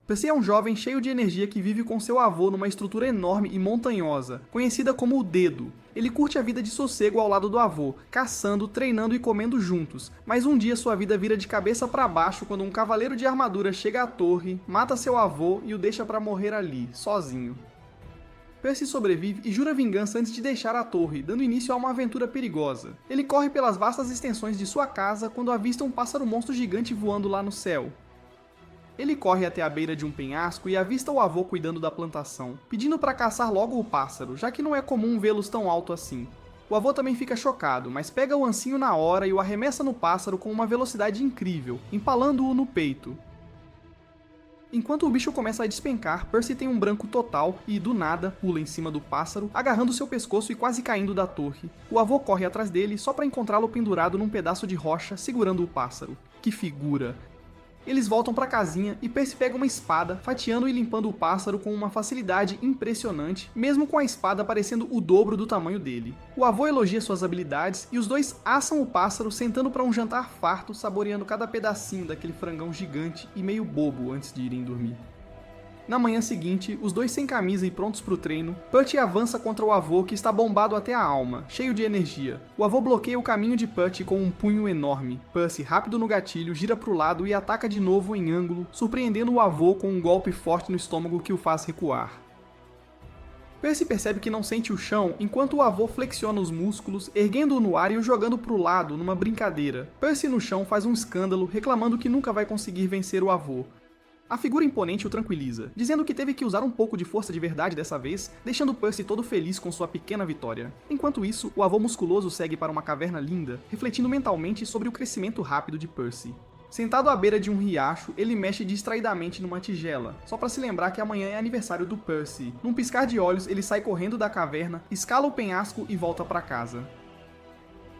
Percy é um jovem cheio de energia que vive com seu avô numa estrutura enorme e montanhosa, conhecida como o Dedo. Ele curte a vida de sossego ao lado do avô, caçando, treinando e comendo juntos, mas um dia sua vida vira de cabeça para baixo quando um cavaleiro de armadura chega à torre, mata seu avô e o deixa para morrer ali, sozinho. Percy sobrevive e jura vingança antes de deixar a torre, dando início a uma aventura perigosa. Ele corre pelas vastas extensões de sua casa quando avista um pássaro-monstro gigante voando lá no céu. Ele corre até a beira de um penhasco e avista o avô cuidando da plantação, pedindo para caçar logo o pássaro, já que não é comum vê-los tão alto assim. O avô também fica chocado, mas pega o ancinho na hora e o arremessa no pássaro com uma velocidade incrível, empalando-o no peito. Enquanto o bicho começa a despencar, Percy tem um branco total e, do nada, pula em cima do pássaro, agarrando seu pescoço e quase caindo da torre. O avô corre atrás dele só para encontrá-lo pendurado num pedaço de rocha, segurando o pássaro. Que figura! Eles voltam para a casinha e Percy pega uma espada, fatiando e limpando o pássaro com uma facilidade impressionante, mesmo com a espada parecendo o dobro do tamanho dele. O avô elogia suas habilidades e os dois assam o pássaro sentando para um jantar farto, saboreando cada pedacinho daquele frangão gigante e meio bobo antes de irem dormir. Na manhã seguinte, os dois sem camisa e prontos para o treino, Putty avança contra o avô que está bombado até a alma, cheio de energia. O avô bloqueia o caminho de Putty com um punho enorme. Percy, rápido no gatilho, gira para o lado e ataca de novo em ângulo, surpreendendo o avô com um golpe forte no estômago que o faz recuar. Percy percebe que não sente o chão enquanto o avô flexiona os músculos, erguendo-o no ar e o jogando para o lado numa brincadeira. Percy no chão faz um escândalo, reclamando que nunca vai conseguir vencer o avô. A figura imponente o tranquiliza, dizendo que teve que usar um pouco de força de verdade dessa vez, deixando Percy todo feliz com sua pequena vitória. Enquanto isso, o avô musculoso segue para uma caverna linda, refletindo mentalmente sobre o crescimento rápido de Percy. Sentado à beira de um riacho, ele mexe distraidamente numa tigela, só para se lembrar que amanhã é aniversário do Percy. Num piscar de olhos, ele sai correndo da caverna, escala o penhasco e volta para casa.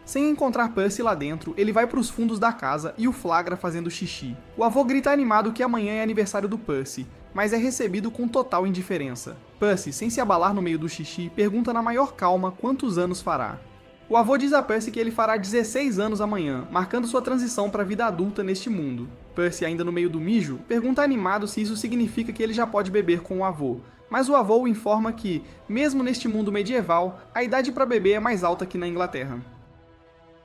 Sem encontrar Percy lá dentro, ele vai para os fundos da casa e o flagra fazendo xixi. O avô grita animado que amanhã é aniversário do Percy, mas é recebido com total indiferença. Percy, sem se abalar no meio do xixi, pergunta na maior calma quantos anos fará. O avô diz a Percy que ele fará 16 anos amanhã, marcando sua transição para a vida adulta neste mundo. Percy, ainda no meio do mijo, pergunta animado se isso significa que ele já pode beber com o avô, mas o avô o informa que, mesmo neste mundo medieval, a idade para beber é mais alta que na Inglaterra.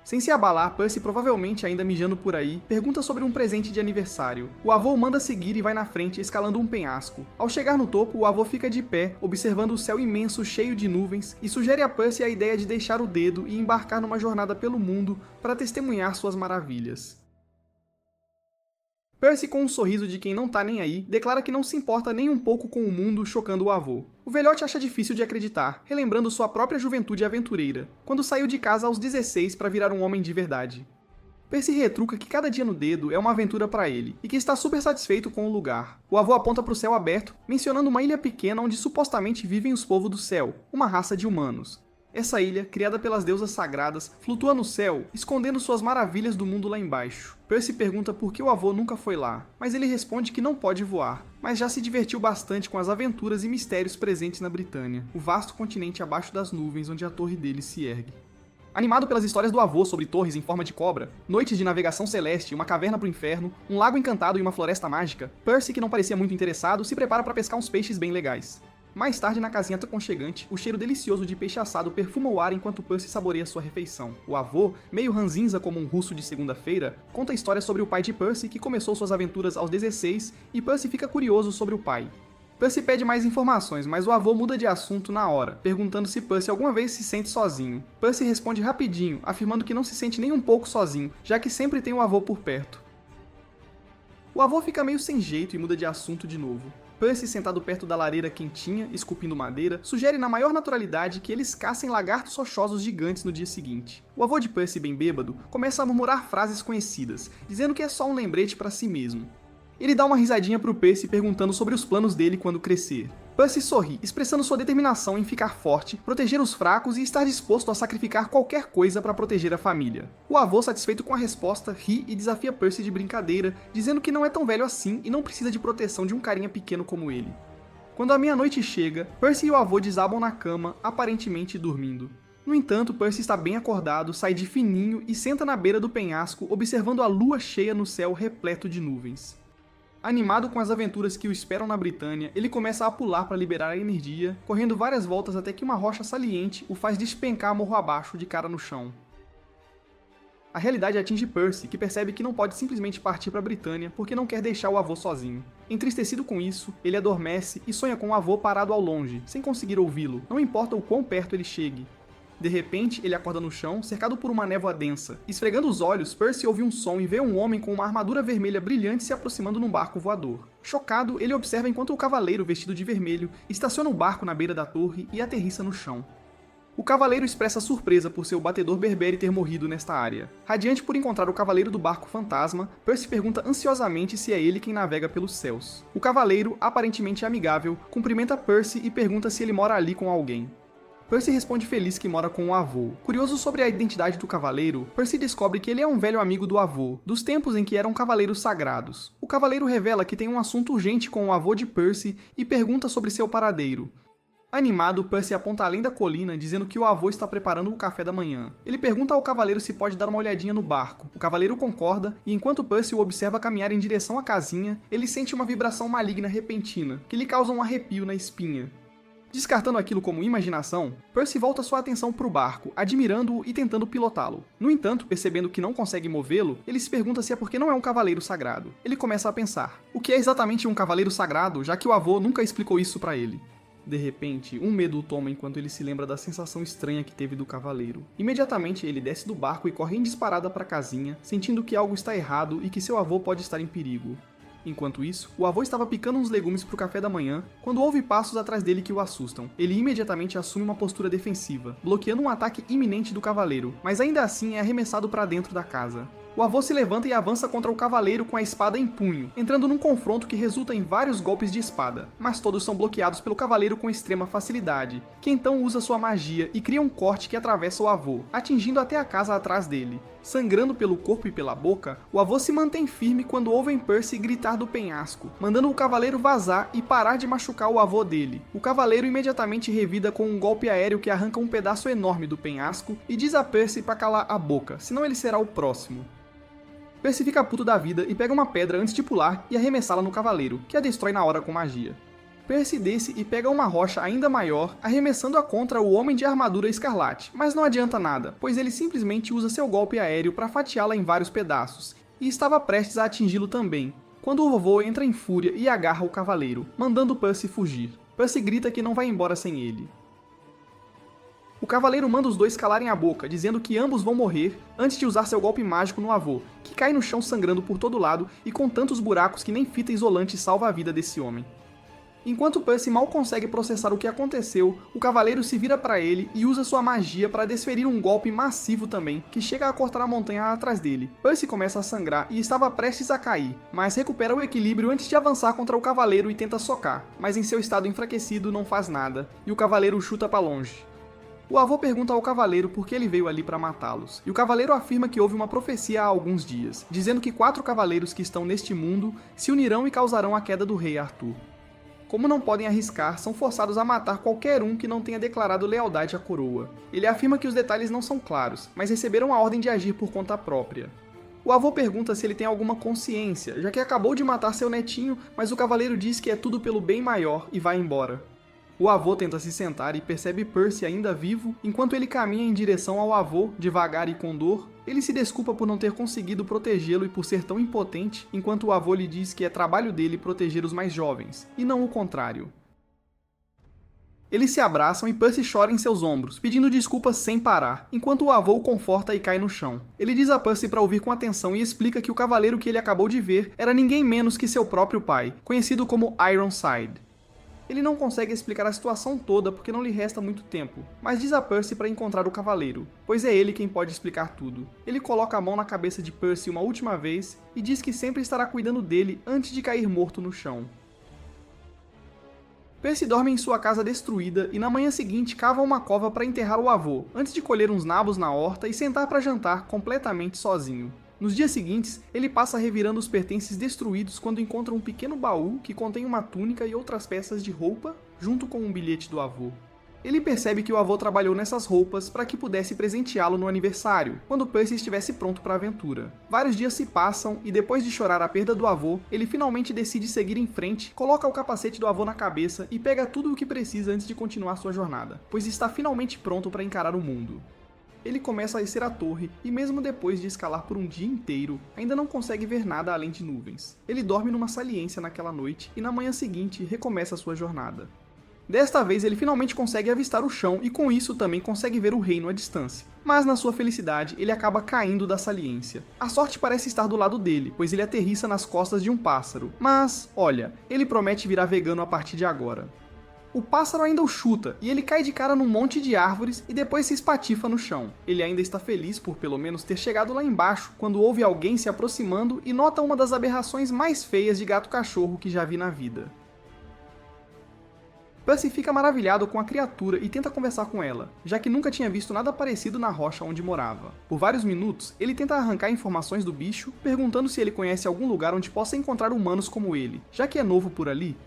Sem se abalar, Percy, provavelmente ainda mijando por aí, pergunta sobre um presente de aniversário. O avô o manda seguir e vai na frente, escalando um penhasco. Ao chegar no topo, o avô fica de pé, observando o céu imenso cheio de nuvens, e sugere a Percy a ideia de deixar o dedo e embarcar numa jornada pelo mundo para testemunhar suas maravilhas. Percy, com um sorriso de quem não tá nem aí, declara que não se importa nem um pouco com o mundo chocando o avô. O velhote acha difícil de acreditar, relembrando sua própria juventude aventureira, quando saiu de casa aos 16 para virar um homem de verdade. Percy retruca que cada dia no dedo é uma aventura para ele, e que está super satisfeito com o lugar. O avô aponta para o céu aberto, mencionando uma ilha pequena onde supostamente vivem os povos do céu, uma raça de humanos. Essa ilha, criada pelas deusas sagradas, flutua no céu, escondendo suas maravilhas do mundo lá embaixo. Percy pergunta por que o avô nunca foi lá, mas ele responde que não pode voar, mas já se divertiu bastante com as aventuras e mistérios presentes na Britânia, o vasto continente abaixo das nuvens onde a torre dele se ergue. Animado pelas histórias do avô sobre torres em forma de cobra, noites de navegação celeste, uma caverna pro inferno, um lago encantado e uma floresta mágica, Percy, que não parecia muito interessado, se prepara para pescar uns peixes bem legais. Mais tarde, na casinha aconchegante, o cheiro delicioso de peixe assado perfuma o ar enquanto Percy saboreia sua refeição. O avô, meio ranzinza como um russo de segunda-feira, conta histórias sobre o pai de Percy que começou suas aventuras aos 16 e Percy fica curioso sobre o pai. Percy pede mais informações, mas o avô muda de assunto na hora, perguntando se Percy alguma vez se sente sozinho. Percy responde rapidinho, afirmando que não se sente nem um pouco sozinho, já que sempre tem o avô por perto. O avô fica meio sem jeito e muda de assunto de novo. Percy, sentado perto da lareira quentinha, esculpindo madeira, sugere na maior naturalidade que eles caçem lagartos rochosos gigantes no dia seguinte. O avô de Percy, bem bêbado, começa a murmurar frases conhecidas, dizendo que é só um lembrete para si mesmo. Ele dá uma risadinha pro Percy perguntando sobre os planos dele quando crescer. Percy sorri, expressando sua determinação em ficar forte, proteger os fracos e estar disposto a sacrificar qualquer coisa para proteger a família. O avô, satisfeito com a resposta, ri e desafia Percy de brincadeira, dizendo que não é tão velho assim e não precisa de proteção de um carinha pequeno como ele. Quando a meia-noite chega, Percy e o avô desabam na cama, aparentemente dormindo. No entanto, Percy está bem acordado, sai de fininho e senta na beira do penhasco, observando a lua cheia no céu repleto de nuvens. Animado com as aventuras que o esperam na Britânia, ele começa a pular para liberar a energia, correndo várias voltas até que uma rocha saliente o faz despencar morro abaixo de cara no chão. A realidade atinge Percy, que percebe que não pode simplesmente partir para a Britânia porque não quer deixar o avô sozinho. Entristecido com isso, ele adormece e sonha com o avô parado ao longe, sem conseguir ouvi-lo, não importa o quão perto ele chegue. De repente, ele acorda no chão, cercado por uma névoa densa. Esfregando os olhos, Percy ouve um som e vê um homem com uma armadura vermelha brilhante se aproximando num barco voador. Chocado, ele observa enquanto o cavaleiro vestido de vermelho estaciona o barco na beira da torre e aterrissa no chão. O cavaleiro expressa surpresa por seu batedor Berbere ter morrido nesta área. Radiante por encontrar o cavaleiro do barco fantasma, Percy pergunta ansiosamente se é ele quem navega pelos céus. O cavaleiro, aparentemente amigável, cumprimenta Percy e pergunta se ele mora ali com alguém. Percy responde feliz que mora com o avô. Curioso sobre a identidade do cavaleiro, Percy descobre que ele é um velho amigo do avô, dos tempos em que eram cavaleiros sagrados. O cavaleiro revela que tem um assunto urgente com o avô de Percy e pergunta sobre seu paradeiro. Animado, Percy aponta além da colina, dizendo que o avô está preparando o café da manhã. Ele pergunta ao cavaleiro se pode dar uma olhadinha no barco. O cavaleiro concorda, e enquanto Percy o observa caminhar em direção à casinha, ele sente uma vibração maligna repentina, que lhe causa um arrepio na espinha. Descartando aquilo como imaginação, Percy volta sua atenção para o barco, admirando-o e tentando pilotá-lo. No entanto, percebendo que não consegue movê-lo, ele se pergunta se é porque não é um cavaleiro sagrado. Ele começa a pensar, o que é exatamente um cavaleiro sagrado, já que o avô nunca explicou isso para ele? De repente, um medo o toma enquanto ele se lembra da sensação estranha que teve do cavaleiro. Imediatamente, ele desce do barco e corre em disparada para a casinha, sentindo que algo está errado e que seu avô pode estar em perigo. Enquanto isso, o avô estava picando uns legumes para o café da manhã, quando ouve passos atrás dele que o assustam. Ele imediatamente assume uma postura defensiva, bloqueando um ataque iminente do cavaleiro, mas ainda assim é arremessado para dentro da casa. O avô se levanta e avança contra o cavaleiro com a espada em punho, entrando num confronto que resulta em vários golpes de espada, mas todos são bloqueados pelo cavaleiro com extrema facilidade, que então usa sua magia e cria um corte que atravessa o avô, atingindo até a casa atrás dele. Sangrando pelo corpo e pela boca, o avô se mantém firme quando ouvem Percy gritar do penhasco, mandando o cavaleiro vazar e parar de machucar o avô dele. O cavaleiro imediatamente revida com um golpe aéreo que arranca um pedaço enorme do penhasco e diz a Percy para calar a boca, senão ele será o próximo. Percy fica puto da vida e pega uma pedra antes de pular e arremessá-la no cavaleiro, que a destrói na hora com magia. Percy desce e pega uma rocha ainda maior, arremessando-a contra o Homem de Armadura Escarlate, mas não adianta nada, pois ele simplesmente usa seu golpe aéreo para fatiá-la em vários pedaços, e estava prestes a atingi-lo também, quando o vovô entra em fúria e agarra o cavaleiro, mandando Percy fugir. Percy grita que não vai embora sem ele. O cavaleiro manda os dois calarem a boca, dizendo que ambos vão morrer antes de usar seu golpe mágico no avô, que cai no chão sangrando por todo lado e com tantos buracos que nem fita isolante salva a vida desse homem. Enquanto Percy mal consegue processar o que aconteceu, o cavaleiro se vira para ele e usa sua magia para desferir um golpe massivo também, que chega a cortar a montanha atrás dele. Percy começa a sangrar e estava prestes a cair, mas recupera o equilíbrio antes de avançar contra o cavaleiro e tenta socar, mas em seu estado enfraquecido não faz nada, e o cavaleiro o chuta para longe. O avô pergunta ao cavaleiro por que ele veio ali para matá-los, e o cavaleiro afirma que houve uma profecia há alguns dias, dizendo que 4 cavaleiros que estão neste mundo se unirão e causarão a queda do rei Arthur. Como não podem arriscar, são forçados a matar qualquer um que não tenha declarado lealdade à coroa. Ele afirma que os detalhes não são claros, mas receberam a ordem de agir por conta própria. O avô pergunta se ele tem alguma consciência, já que acabou de matar seu netinho, mas o cavaleiro diz que é tudo pelo bem maior e vai embora. O avô tenta se sentar e percebe Percy ainda vivo, enquanto ele caminha em direção ao avô, devagar e com dor. Ele se desculpa por não ter conseguido protegê-lo e por ser tão impotente, enquanto o avô lhe diz que é trabalho dele proteger os mais jovens, e não o contrário. Eles se abraçam e Percy chora em seus ombros, pedindo desculpas sem parar, enquanto o avô o conforta e cai no chão. Ele diz a Percy para ouvir com atenção e explica que o cavaleiro que ele acabou de ver era ninguém menos que seu próprio pai, conhecido como Ironside. Ele não consegue explicar a situação toda porque não lhe resta muito tempo, mas diz a Percy para encontrar o cavaleiro, pois é ele quem pode explicar tudo. Ele coloca a mão na cabeça de Percy uma última vez e diz que sempre estará cuidando dele antes de cair morto no chão. Percy dorme em sua casa destruída e na manhã seguinte cava uma cova para enterrar o avô, antes de colher uns nabos na horta e sentar para jantar completamente sozinho. Nos dias seguintes, ele passa revirando os pertences destruídos quando encontra um pequeno baú que contém uma túnica e outras peças de roupa, junto com um bilhete do avô. Ele percebe que o avô trabalhou nessas roupas para que pudesse presenteá-lo no aniversário, quando Percy estivesse pronto para a aventura. Vários dias se passam e depois de chorar a perda do avô, ele finalmente decide seguir em frente, coloca o capacete do avô na cabeça e pega tudo o que precisa antes de continuar sua jornada, pois está finalmente pronto para encarar o mundo. Ele começa a descer a torre e mesmo depois de escalar por um dia inteiro, ainda não consegue ver nada além de nuvens. Ele dorme numa saliência naquela noite e na manhã seguinte recomeça a sua jornada. Desta vez ele finalmente consegue avistar o chão e com isso também consegue ver o reino à distância. Mas na sua felicidade, ele acaba caindo da saliência. A sorte parece estar do lado dele, pois ele aterrissa nas costas de um pássaro. Mas, olha, ele promete virar vegano a partir de agora. O pássaro ainda o chuta, e ele cai de cara num monte de árvores e depois se espatifa no chão. Ele ainda está feliz por pelo menos ter chegado lá embaixo, quando ouve alguém se aproximando e nota uma das aberrações mais feias de gato-cachorro que já vi na vida. Percy fica maravilhado com a criatura e tenta conversar com ela, já que nunca tinha visto nada parecido na rocha onde morava. Por vários minutos, ele tenta arrancar informações do bicho, perguntando se ele conhece algum lugar onde possa encontrar humanos como ele, já que é novo por ali.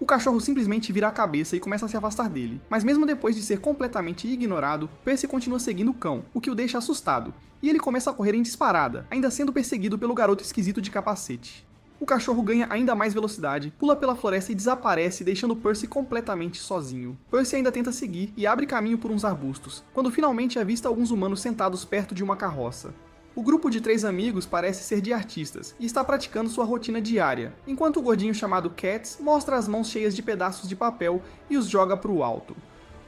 O cachorro simplesmente vira a cabeça e começa a se afastar dele, mas mesmo depois de ser completamente ignorado, Percy continua seguindo o cão, o que o deixa assustado, e ele começa a correr em disparada, ainda sendo perseguido pelo garoto esquisito de capacete. O cachorro ganha ainda mais velocidade, pula pela floresta e desaparece, deixando Percy completamente sozinho. Percy ainda tenta seguir e abre caminho por uns arbustos, quando finalmente avista alguns humanos sentados perto de uma carroça. O grupo de 3 amigos parece ser de artistas e está praticando sua rotina diária, enquanto o gordinho chamado Cats mostra as mãos cheias de pedaços de papel e os joga para o alto.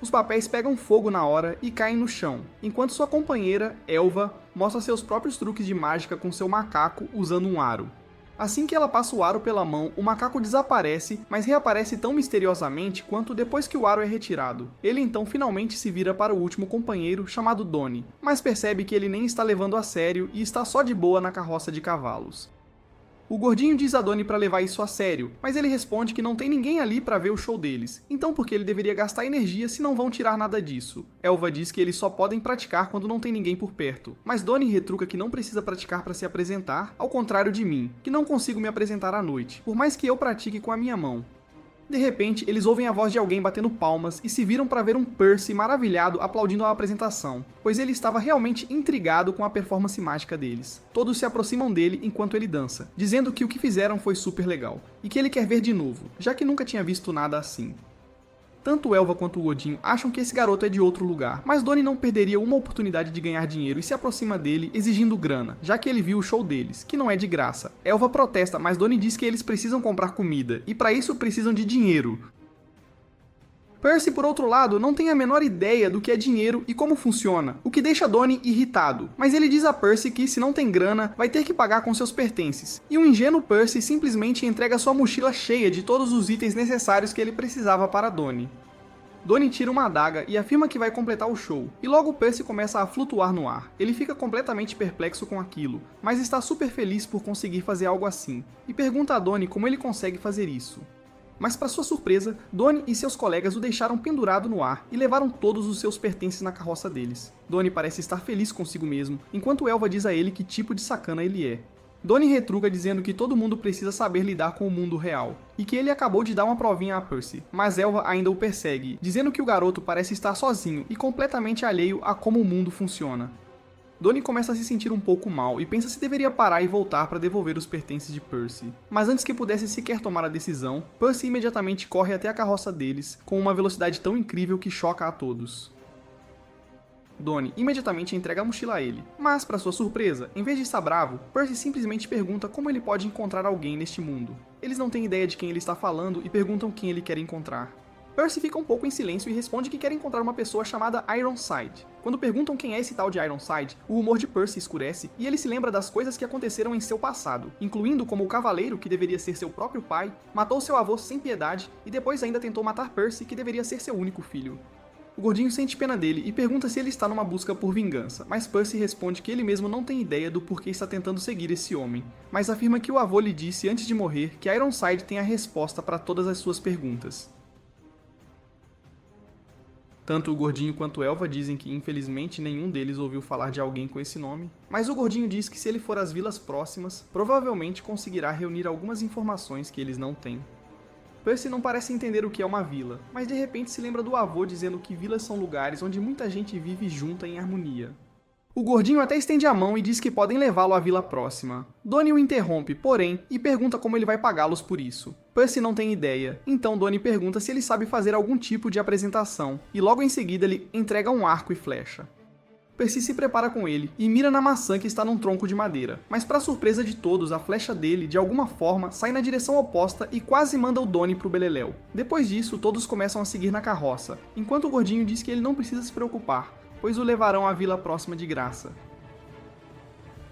Os papéis pegam fogo na hora e caem no chão, enquanto sua companheira, Elva, mostra seus próprios truques de mágica com seu macaco usando um aro. Assim que ela passa o aro pela mão, o macaco desaparece, mas reaparece tão misteriosamente quanto depois que o aro é retirado. Ele então finalmente se vira para o último companheiro, chamado Donnie, mas percebe que ele nem está levando a sério e está só de boa na carroça de cavalos. O gordinho diz a Donnie para levar isso a sério, mas ele responde que não tem ninguém ali para ver o show deles, então por que ele deveria gastar energia se não vão tirar nada disso? Elva diz que eles só podem praticar quando não tem ninguém por perto, mas Donnie retruca que não precisa praticar para se apresentar, ao contrário de mim, que não consigo me apresentar à noite, por mais que eu pratique com a minha mão. De repente, eles ouvem a voz de alguém batendo palmas e se viram para ver um Percy maravilhado aplaudindo a apresentação, pois ele estava realmente intrigado com a performance mágica deles. Todos se aproximam dele enquanto ele dança, dizendo que o que fizeram foi super legal, e que ele quer ver de novo, já que nunca tinha visto nada assim. Tanto Elva quanto o Godinho acham que esse garoto é de outro lugar, mas Donnie não perderia uma oportunidade de ganhar dinheiro e se aproxima dele exigindo grana, já que ele viu o show deles, que não é de graça. Elva protesta, mas Donnie diz que eles precisam comprar comida, e para isso precisam de dinheiro. Percy, por outro lado, não tem a menor ideia do que é dinheiro e como funciona, o que deixa Donnie irritado, mas ele diz a Percy que se não tem grana, vai ter que pagar com seus pertences, e o ingênuo Percy simplesmente entrega sua mochila cheia de todos os itens necessários que ele precisava para Donnie. Donnie tira uma adaga e afirma que vai completar o show, e logo Percy começa a flutuar no ar. Ele fica completamente perplexo com aquilo, mas está super feliz por conseguir fazer algo assim, e pergunta a Donnie como ele consegue fazer isso. Mas para sua surpresa, Donnie e seus colegas o deixaram pendurado no ar e levaram todos os seus pertences na carroça deles. Donnie parece estar feliz consigo mesmo, enquanto Elva diz a ele que tipo de sacana ele é. Donnie retruca dizendo que todo mundo precisa saber lidar com o mundo real, e que ele acabou de dar uma provinha a Percy, mas Elva ainda o persegue, dizendo que o garoto parece estar sozinho e completamente alheio a como o mundo funciona. Donnie começa a se sentir um pouco mal e pensa se deveria parar e voltar para devolver os pertences de Percy. Mas antes que pudesse sequer tomar a decisão, Percy imediatamente corre até a carroça deles, com uma velocidade tão incrível que choca a todos. Donnie imediatamente entrega a mochila a ele, mas para sua surpresa, em vez de estar bravo, Percy simplesmente pergunta como ele pode encontrar alguém neste mundo. Eles não têm ideia de quem ele está falando e perguntam quem ele quer encontrar. Percy fica um pouco em silêncio e responde que quer encontrar uma pessoa chamada Ironside. Quando perguntam quem é esse tal de Ironside, o humor de Percy escurece e ele se lembra das coisas que aconteceram em seu passado, incluindo como o cavaleiro, que deveria ser seu próprio pai, matou seu avô sem piedade e depois ainda tentou matar Percy, que deveria ser seu único filho. O gordinho sente pena dele e pergunta se ele está numa busca por vingança, mas Percy responde que ele mesmo não tem ideia do porquê está tentando seguir esse homem, mas afirma que o avô lhe disse antes de morrer que Ironside tem a resposta para todas as suas perguntas. Tanto o gordinho quanto Elva dizem que infelizmente nenhum deles ouviu falar de alguém com esse nome, mas o gordinho diz que se ele for às vilas próximas, provavelmente conseguirá reunir algumas informações que eles não têm. Percy não parece entender o que é uma vila, mas de repente se lembra do avô dizendo que vilas são lugares onde muita gente vive junta em harmonia. O gordinho até estende a mão e diz que podem levá-lo à vila próxima. Donnie o interrompe, porém, e pergunta como ele vai pagá-los por isso. Percy não tem ideia, então Donnie pergunta se ele sabe fazer algum tipo de apresentação, e logo em seguida ele entrega um arco e flecha. Percy se prepara com ele e mira na maçã que está num tronco de madeira, mas para surpresa de todos, a flecha dele, de alguma forma, sai na direção oposta e quase manda o Donnie pro beleléu. Depois disso, todos começam a seguir na carroça, enquanto o gordinho diz que ele não precisa se preocupar, pois o levarão à vila próxima de graça.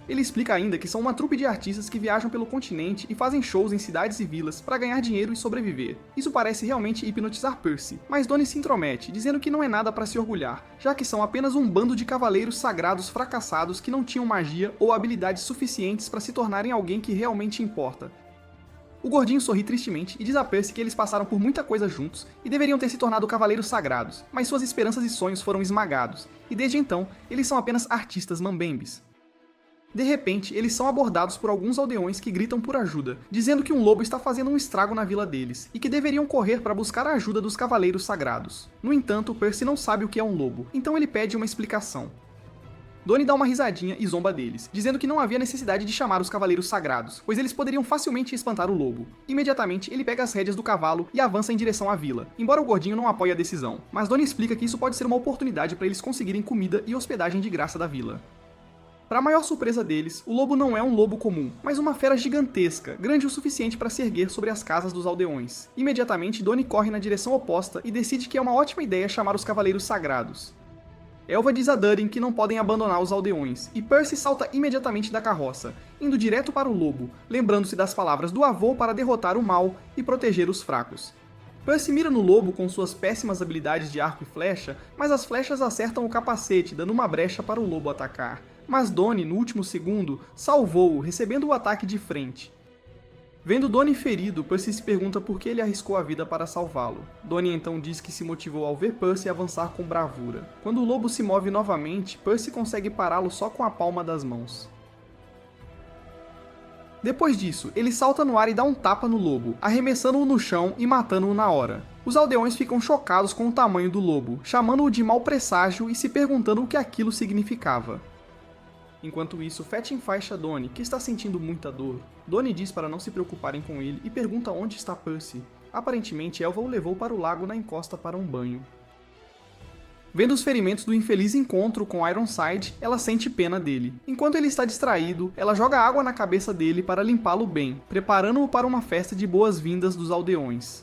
Ele explica ainda que são uma trupe de artistas que viajam pelo continente e fazem shows em cidades e vilas para ganhar dinheiro e sobreviver. Isso parece realmente hipnotizar Percy, mas Donnie se intromete, dizendo que não é nada para se orgulhar, já que são apenas um bando de cavaleiros sagrados fracassados que não tinham magia ou habilidades suficientes para se tornarem alguém que realmente importa. O gordinho sorri tristemente e diz a Percy que eles passaram por muita coisa juntos e deveriam ter se tornado cavaleiros sagrados, mas suas esperanças e sonhos foram esmagados, e desde então, eles são apenas artistas mambembes. De repente, eles são abordados por alguns aldeões que gritam por ajuda, dizendo que um lobo está fazendo um estrago na vila deles, e que deveriam correr para buscar a ajuda dos cavaleiros sagrados. No entanto, Percy não sabe o que é um lobo, então ele pede uma explicação. Donnie dá uma risadinha e zomba deles, dizendo que não havia necessidade de chamar os cavaleiros sagrados, pois eles poderiam facilmente espantar o lobo. Imediatamente, ele pega as rédeas do cavalo e avança em direção à vila, embora o gordinho não apoie a decisão, mas Donnie explica que isso pode ser uma oportunidade para eles conseguirem comida e hospedagem de graça da vila. Para a maior surpresa deles, o lobo não é um lobo comum, mas uma fera gigantesca, grande o suficiente para se erguer sobre as casas dos aldeões. Imediatamente, Donnie corre na direção oposta e decide que é uma ótima ideia chamar os cavaleiros sagrados. Elva diz a Durin que não podem abandonar os aldeões, e Percy salta imediatamente da carroça, indo direto para o lobo, lembrando-se das palavras do avô para derrotar o mal e proteger os fracos. Percy mira no lobo com suas péssimas habilidades de arco e flecha, mas as flechas acertam o capacete, dando uma brecha para o lobo atacar. Mas Donnie, no último segundo, salvou-o, recebendo o ataque de frente. Vendo Donnie ferido, Percy se pergunta por que ele arriscou a vida para salvá-lo. Donnie então diz que se motivou ao ver Percy avançar com bravura. Quando o lobo se move novamente, Percy consegue pará-lo só com a palma das mãos. Depois disso, ele salta no ar e dá um tapa no lobo, arremessando-o no chão e matando-o na hora. Os aldeões ficam chocados com o tamanho do lobo, chamando-o de mau presságio e se perguntando o que aquilo significava. Enquanto isso, Fett enfaixa Donnie, que está sentindo muita dor. Donnie diz para não se preocuparem com ele e pergunta onde está Percy. Aparentemente, Elva o levou para o lago na encosta para um banho. Vendo os ferimentos do infeliz encontro com Ironside, ela sente pena dele. Enquanto ele está distraído, ela joga água na cabeça dele para limpá-lo bem, preparando-o para uma festa de boas-vindas dos aldeões.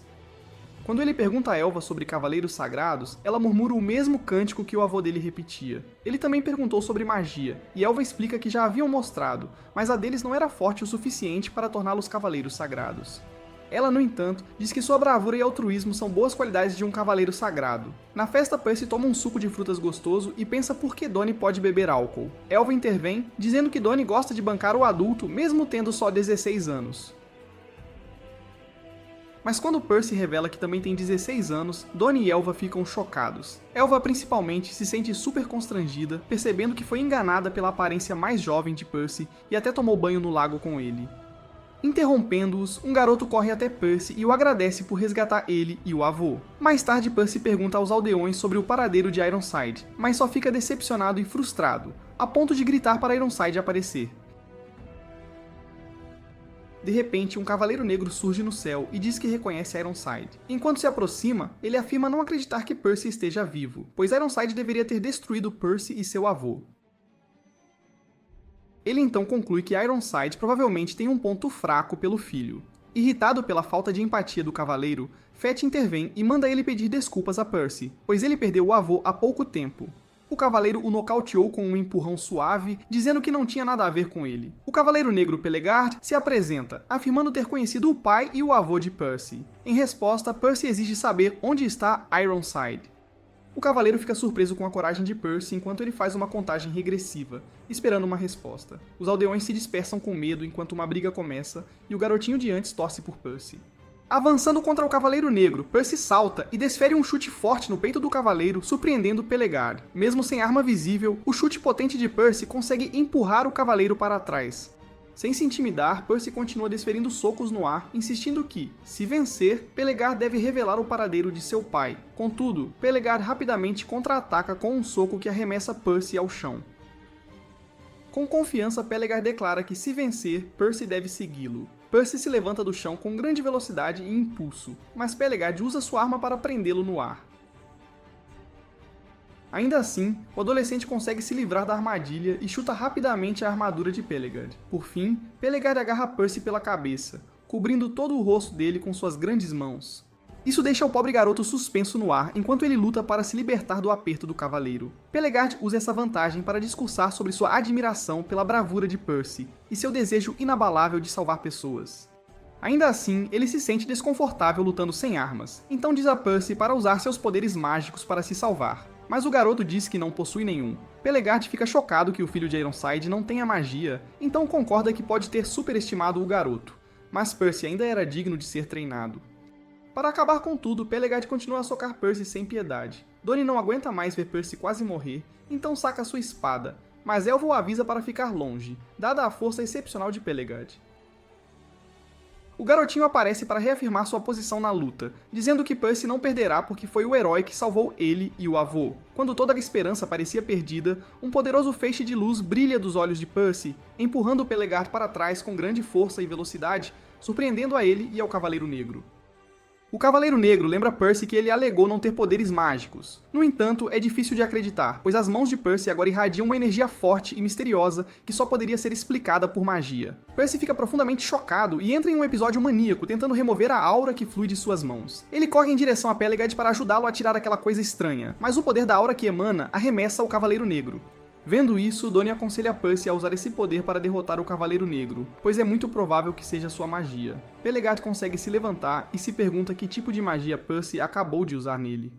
Quando ele pergunta a Elva sobre cavaleiros sagrados, ela murmura o mesmo cântico que o avô dele repetia. Ele também perguntou sobre magia, e Elva explica que já haviam mostrado, mas a deles não era forte o suficiente para torná-los cavaleiros sagrados. Ela, no entanto, diz que sua bravura e altruísmo são boas qualidades de um cavaleiro sagrado. Na festa, Percy toma um suco de frutas gostoso e pensa por que Donnie pode beber álcool. Elva intervém, dizendo que Donnie gosta de bancar o adulto mesmo tendo só 16 anos. Mas quando Percy revela que também tem 16 anos, Donnie e Elva ficam chocados. Elva principalmente se sente super constrangida, percebendo que foi enganada pela aparência mais jovem de Percy e até tomou banho no lago com ele. Interrompendo-os, um garoto corre até Percy e o agradece por resgatar ele e o avô. Mais tarde, Percy pergunta aos aldeões sobre o paradeiro de Ironside, mas só fica decepcionado e frustrado, a ponto de gritar para Ironside aparecer. De repente, um cavaleiro negro surge no céu e diz que reconhece Ironside. Enquanto se aproxima, ele afirma não acreditar que Percy esteja vivo, pois Ironside deveria ter destruído Percy e seu avô. Ele então conclui que Ironside provavelmente tem um ponto fraco pelo filho. Irritado pela falta de empatia do cavaleiro, Fett intervém e manda ele pedir desculpas a Percy, pois ele perdeu o avô há pouco tempo. O cavaleiro o nocauteou com um empurrão suave, dizendo que não tinha nada a ver com ele. O cavaleiro negro Pelegard se apresenta, afirmando ter conhecido o pai e o avô de Percy. Em resposta, Percy exige saber onde está Ironside. O cavaleiro fica surpreso com a coragem de Percy enquanto ele faz uma contagem regressiva, esperando uma resposta. Os aldeões se dispersam com medo enquanto uma briga começa, e o garotinho de antes torce por Percy. Avançando contra o Cavaleiro Negro, Percy salta e desfere um chute forte no peito do cavaleiro, surpreendendo Pelegard. Mesmo sem arma visível, o chute potente de Percy consegue empurrar o cavaleiro para trás. Sem se intimidar, Percy continua desferindo socos no ar, insistindo que, se vencer, Pelegard deve revelar o paradeiro de seu pai. Contudo, Pelegard rapidamente contra-ataca com um soco que arremessa Percy ao chão. Com confiança, Pelegard declara que, se vencer, Percy deve segui-lo. Percy se levanta do chão com grande velocidade e impulso, mas Pelegard usa sua arma para prendê-lo no ar. Ainda assim, o adolescente consegue se livrar da armadilha e chuta rapidamente a armadura de Pelegard. Por fim, Pelegard agarra Percy pela cabeça, cobrindo todo o rosto dele com suas grandes mãos. Isso deixa o pobre garoto suspenso no ar enquanto ele luta para se libertar do aperto do cavaleiro. Pelegard usa essa vantagem para discursar sobre sua admiração pela bravura de Percy e seu desejo inabalável de salvar pessoas. Ainda assim, ele se sente desconfortável lutando sem armas, então diz a Percy para usar seus poderes mágicos para se salvar. Mas o garoto diz que não possui nenhum. Pelegard fica chocado que o filho de Ironside não tenha magia, então concorda que pode ter superestimado o garoto. Mas Percy ainda era digno de ser treinado. Para acabar com tudo, Pelegard continua a socar Percy sem piedade. Donnie não aguenta mais ver Percy quase morrer, então saca sua espada, mas Elva o avisa para ficar longe, dada a força excepcional de Pelegard. O garotinho aparece para reafirmar sua posição na luta, dizendo que Percy não perderá porque foi o herói que salvou ele e o avô. Quando toda a esperança parecia perdida, um poderoso feixe de luz brilha dos olhos de Percy, empurrando Pelegard para trás com grande força e velocidade, surpreendendo a ele e ao Cavaleiro Negro. O Cavaleiro Negro lembra Percy que ele alegou não ter poderes mágicos. No entanto, é difícil de acreditar, pois as mãos de Percy agora irradiam uma energia forte e misteriosa que só poderia ser explicada por magia. Percy fica profundamente chocado e entra em um episódio maníaco tentando remover a aura que flui de suas mãos. Ele corre em direção a Pelegard para ajudá-lo a tirar aquela coisa estranha, mas o poder da aura que emana arremessa o Cavaleiro Negro. Vendo isso, Donnie aconselha Percy a usar esse poder para derrotar o Cavaleiro Negro, pois é muito provável que seja sua magia. Pelegard consegue se levantar e se pergunta que tipo de magia Percy acabou de usar nele.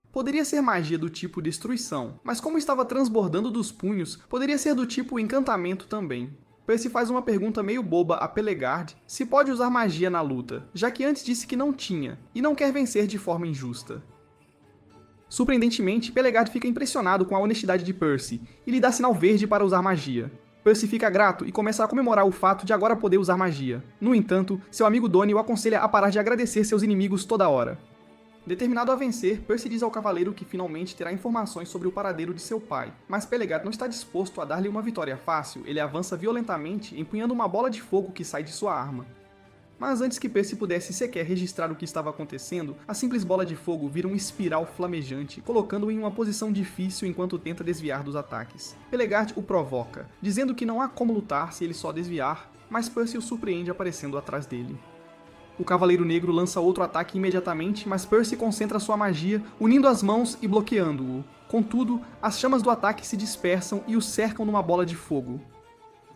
Poderia ser magia do tipo destruição, mas como estava transbordando dos punhos, poderia ser do tipo encantamento também. Percy faz uma pergunta meio boba a Pelegard se pode usar magia na luta, já que antes disse que não tinha, e não quer vencer de forma injusta. Surpreendentemente, Pelegard fica impressionado com a honestidade de Percy e lhe dá sinal verde para usar magia. Percy fica grato e começa a comemorar o fato de agora poder usar magia. No entanto, seu amigo Donnie o aconselha a parar de agradecer seus inimigos toda hora. Determinado a vencer, Percy diz ao cavaleiro que finalmente terá informações sobre o paradeiro de seu pai, mas Pelegard não está disposto a dar-lhe uma vitória fácil. Ele avança violentamente, empunhando uma bola de fogo que sai de sua arma. Mas antes que Percy pudesse sequer registrar o que estava acontecendo, a simples bola de fogo vira um espiral flamejante, colocando-o em uma posição difícil enquanto tenta desviar dos ataques. Pelegard o provoca, dizendo que não há como lutar se ele só desviar, mas Percy o surpreende aparecendo atrás dele. O Cavaleiro Negro lança outro ataque imediatamente, mas Percy concentra sua magia, unindo as mãos e bloqueando-o. Contudo, as chamas do ataque se dispersam e o cercam numa bola de fogo.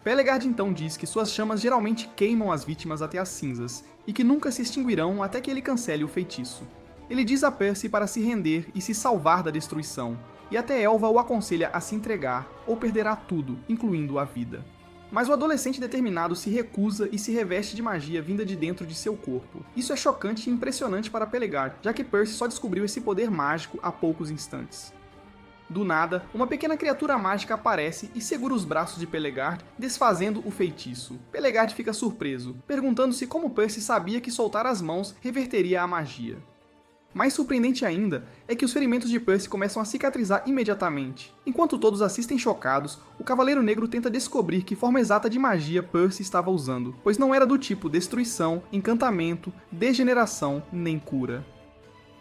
Pelegard então diz que suas chamas geralmente queimam as vítimas até as cinzas, e que nunca se extinguirão até que ele cancele o feitiço. Ele diz a Percy para se render e se salvar da destruição, e até Elva o aconselha a se entregar, ou perderá tudo, incluindo a vida. Mas o adolescente determinado se recusa e se reveste de magia vinda de dentro de seu corpo. Isso é chocante e impressionante para Pelegard, já que Percy só descobriu esse poder mágico há poucos instantes. Do nada, uma pequena criatura mágica aparece e segura os braços de Pelegard, desfazendo o feitiço. Pelegard fica surpreso, perguntando-se como Percy sabia que soltar as mãos reverteria a magia. Mais surpreendente ainda é que os ferimentos de Percy começam a cicatrizar imediatamente. Enquanto todos assistem chocados, o Cavaleiro Negro tenta descobrir que forma exata de magia Percy estava usando, pois não era do tipo destruição, encantamento, degeneração nem cura.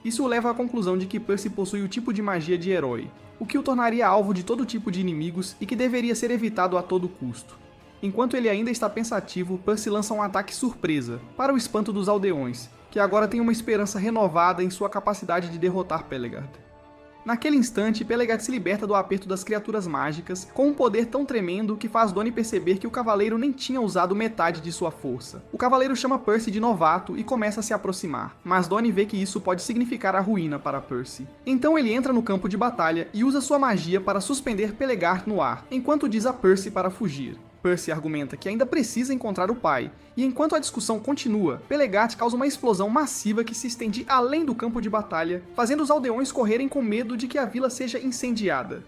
Isso o leva à conclusão de que Percy possui o tipo de magia de herói, o que o tornaria alvo de todo tipo de inimigos e que deveria ser evitado a todo custo. Enquanto ele ainda está pensativo, Percy lança um ataque surpresa, para o espanto dos aldeões, que agora têm uma esperança renovada em sua capacidade de derrotar Pelegard. Naquele instante, Pelegard se liberta do aperto das criaturas mágicas, com um poder tão tremendo que faz Donnie perceber que o cavaleiro nem tinha usado metade de sua força. O cavaleiro chama Percy de novato e começa a se aproximar, mas Donnie vê que isso pode significar a ruína para Percy. Então ele entra no campo de batalha e usa sua magia para suspender Pelegard no ar, enquanto diz a Percy para fugir. Percy argumenta que ainda precisa encontrar o pai, e enquanto a discussão continua, Pelegard causa uma explosão massiva que se estende além do campo de batalha, fazendo os aldeões correrem com medo de que a vila seja incendiada.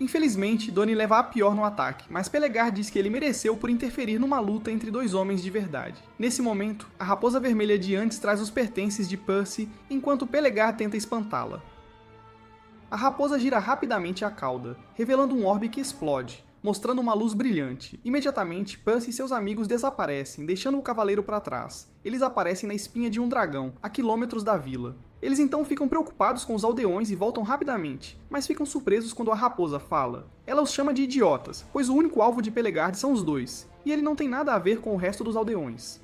Infelizmente, Donnie leva a pior no ataque, mas Pelegar diz que ele mereceu por interferir numa luta entre dois homens de verdade. Nesse momento, a Raposa Vermelha de antes traz os pertences de Percy, enquanto Pelegar tenta espantá-la. A raposa gira rapidamente a cauda, revelando um orbe que explode, mostrando uma luz brilhante. Imediatamente, Percy e seus amigos desaparecem, deixando o cavaleiro para trás. Eles aparecem na espinha de um dragão, a quilômetros da vila. Eles então ficam preocupados com os aldeões e voltam rapidamente, mas ficam surpresos quando a raposa fala. Ela os chama de idiotas, pois o único alvo de Pelegard são os dois, e ele não tem nada a ver com o resto dos aldeões.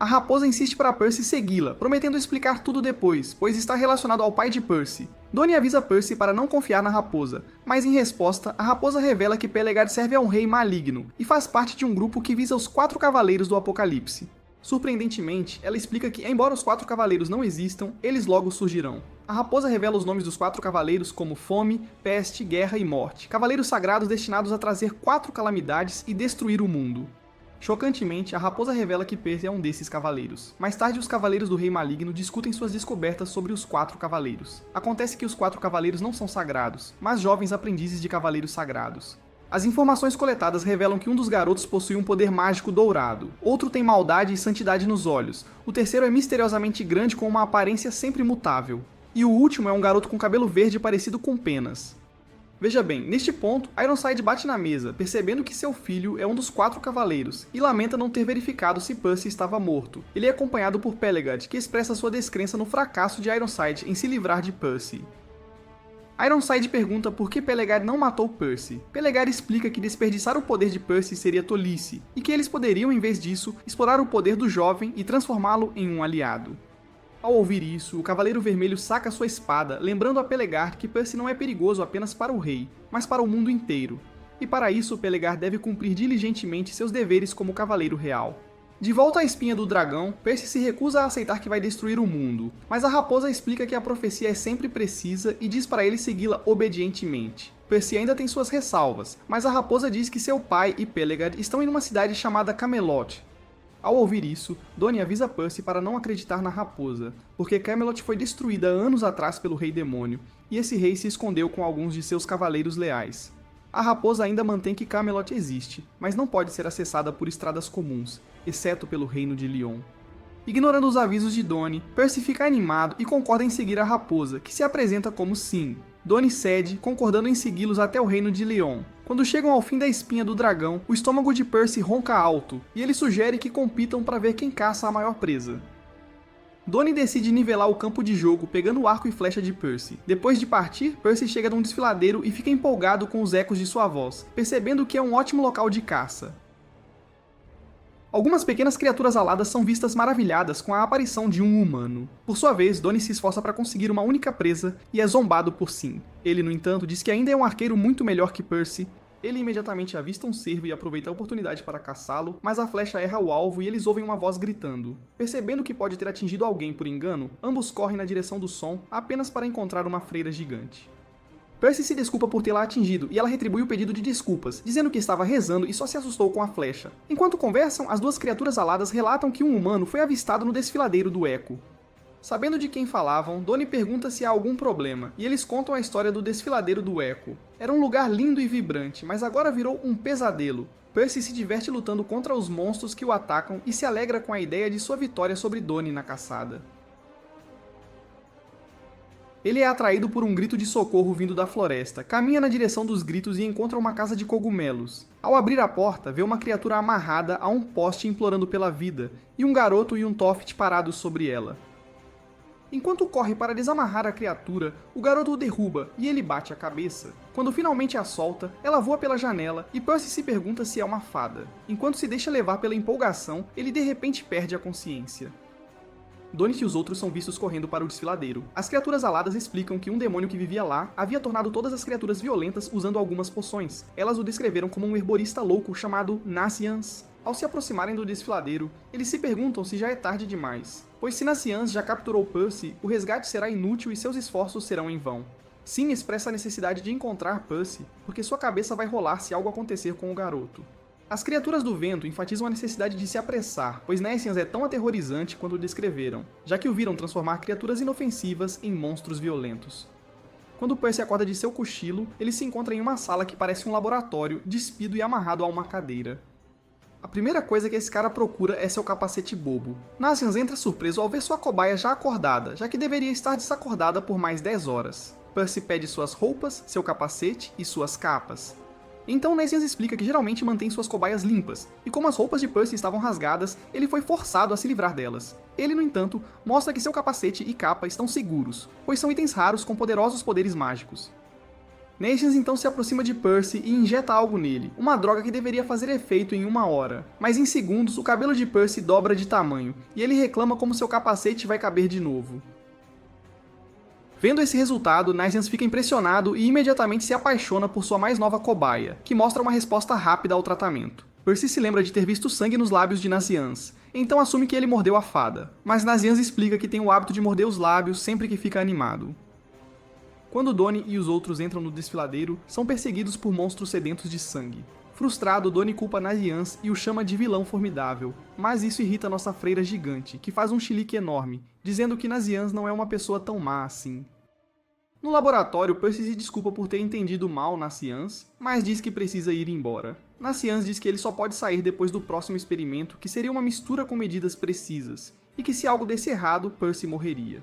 A raposa insiste para Percy segui-la, prometendo explicar tudo depois, pois está relacionado ao pai de Percy. Donnie avisa Percy para não confiar na raposa, mas em resposta, a raposa revela que Pelegard serve a um rei maligno e faz parte de um grupo que visa os 4 cavaleiros do Apocalipse. Surpreendentemente, ela explica que, embora os 4 cavaleiros não existam, eles logo surgirão. A raposa revela os nomes dos 4 cavaleiros como Fome, Peste, Guerra e Morte, cavaleiros sagrados destinados a trazer 4 calamidades e destruir o mundo. Chocantemente, a raposa revela que Percy é um desses cavaleiros. Mais tarde, os cavaleiros do Rei Maligno discutem suas descobertas sobre os 4 cavaleiros. Acontece que os 4 cavaleiros não são sagrados, mas jovens aprendizes de cavaleiros sagrados. As informações coletadas revelam que um dos garotos possui um poder mágico dourado, outro tem maldade e santidade nos olhos, o terceiro é misteriosamente grande com uma aparência sempre mutável, e o último é um garoto com cabelo verde parecido com penas. Veja bem, neste ponto, Ironside bate na mesa, percebendo que seu filho é um dos 4 cavaleiros, e lamenta não ter verificado se Percy estava morto. Ele é acompanhado por Pelegard, que expressa sua descrença no fracasso de Ironside em se livrar de Percy. Ironside pergunta por que Pelegard não matou Percy. Pelegard explica que desperdiçar o poder de Percy seria tolice, e que eles poderiam, em vez disso, explorar o poder do jovem e transformá-lo em um aliado. Ao ouvir isso, o Cavaleiro Vermelho saca sua espada, lembrando a Pelegard que Percy não é perigoso apenas para o rei, mas para o mundo inteiro. E para isso, Pelegard deve cumprir diligentemente seus deveres como Cavaleiro Real. De volta à espinha do dragão, Percy se recusa a aceitar que vai destruir o mundo, mas a raposa explica que a profecia é sempre precisa e diz para ele segui-la obedientemente. Percy ainda tem suas ressalvas, mas a raposa diz que seu pai e Pelegard estão em uma cidade chamada Camelot. Ao ouvir isso, Donnie avisa Percy para não acreditar na raposa, porque Camelot foi destruída anos atrás pelo Rei Demônio, e esse rei se escondeu com alguns de seus cavaleiros leais. A raposa ainda mantém que Camelot existe, mas não pode ser acessada por estradas comuns, exceto pelo reino de Lyon. Ignorando os avisos de Donnie, Percy fica animado e concorda em seguir a raposa, que se apresenta como Sim. Donnie cede, concordando em segui-los até o reino de Lyon. Quando chegam ao fim da espinha do dragão, o estômago de Percy ronca alto, e ele sugere que compitam para ver quem caça a maior presa. Donnie decide nivelar o campo de jogo pegando o arco e flecha de Percy. Depois de partir, Percy chega num desfiladeiro e fica empolgado com os ecos de sua voz, percebendo que é um ótimo local de caça. Algumas pequenas criaturas aladas são vistas maravilhadas com a aparição de um humano. Por sua vez, Donnie se esforça para conseguir uma única presa e é zombado por Sim. Ele, no entanto, diz que ainda é um arqueiro muito melhor que Percy. Ele imediatamente avista um cervo e aproveita a oportunidade para caçá-lo, mas a flecha erra o alvo e eles ouvem uma voz gritando. Percebendo que pode ter atingido alguém por engano, ambos correm na direção do som apenas para encontrar uma freira gigante. Percy se desculpa por tê-la atingido e ela retribui o pedido de desculpas, dizendo que estava rezando e só se assustou com a flecha. Enquanto conversam, as duas criaturas aladas relatam que um humano foi avistado no desfiladeiro do Eco. Sabendo de quem falavam, Donnie pergunta se há algum problema, e eles contam a história do desfiladeiro do Eco. Era um lugar lindo e vibrante, mas agora virou um pesadelo. Percy se diverte lutando contra os monstros que o atacam e se alegra com a ideia de sua vitória sobre Donnie na caçada. Ele é atraído por um grito de socorro vindo da floresta, caminha na direção dos gritos e encontra uma casa de cogumelos. Ao abrir a porta, vê uma criatura amarrada a um poste implorando pela vida, e um garoto e um Tophet parados sobre ela. Enquanto corre para desamarrar a criatura, o garoto o derruba e ele bate a cabeça. Quando finalmente a solta, ela voa pela janela e Percy se pergunta se é uma fada. Enquanto se deixa levar pela empolgação, ele de repente perde a consciência. Donnie e os outros são vistos correndo para o desfiladeiro. As criaturas aladas explicam que um demônio que vivia lá havia tornado todas as criaturas violentas usando algumas poções. Elas o descreveram como um herborista louco chamado Nacians. Ao se aproximarem do desfiladeiro, eles se perguntam se já é tarde demais, pois se Nacians já capturou Percy, o resgate será inútil e seus esforços serão em vão. Sim expressa a necessidade de encontrar Percy, porque sua cabeça vai rolar se algo acontecer com o garoto. As criaturas do vento enfatizam a necessidade de se apressar, pois Nacians é tão aterrorizante quanto o descreveram, já que o viram transformar criaturas inofensivas em monstros violentos. Quando Percy acorda de seu cochilo, ele se encontra em uma sala que parece um laboratório, despido e amarrado a uma cadeira. A primeira coisa que esse cara procura é seu capacete bobo. Nazianz entra surpreso ao ver sua cobaia já acordada, já que deveria estar desacordada por mais 10 horas. Percy pede suas roupas, seu capacete e suas capas. Então Nazianz explica que geralmente mantém suas cobaias limpas, e como as roupas de Percy estavam rasgadas, ele foi forçado a se livrar delas. Ele, no entanto, mostra que seu capacete e capa estão seguros, pois são itens raros com poderosos poderes mágicos. Nazianz então se aproxima de Percy e injeta algo nele, uma droga que deveria fazer efeito em 1 hora. Mas em segundos, o cabelo de Percy dobra de tamanho, e ele reclama como seu capacete vai caber de novo. Vendo esse resultado, Nazianz fica impressionado e imediatamente se apaixona por sua mais nova cobaia, que mostra uma resposta rápida ao tratamento. Percy se lembra de ter visto sangue nos lábios de Nazianz, então assume que ele mordeu a fada, mas Nazianz explica que tem o hábito de morder os lábios sempre que fica animado. Quando Donnie e os outros entram no desfiladeiro, são perseguidos por monstros sedentos de sangue. Frustrado, Donnie culpa Nazianz e o chama de vilão formidável, mas isso irrita nossa freira gigante, que faz um chilique enorme, dizendo que Nazianz não é uma pessoa tão má assim. No laboratório, Percy se desculpa por ter entendido mal Nazianz, mas diz que precisa ir embora. Nazianz diz que ele só pode sair depois do próximo experimento, que seria uma mistura com medidas precisas, e que se algo desse errado, Percy morreria.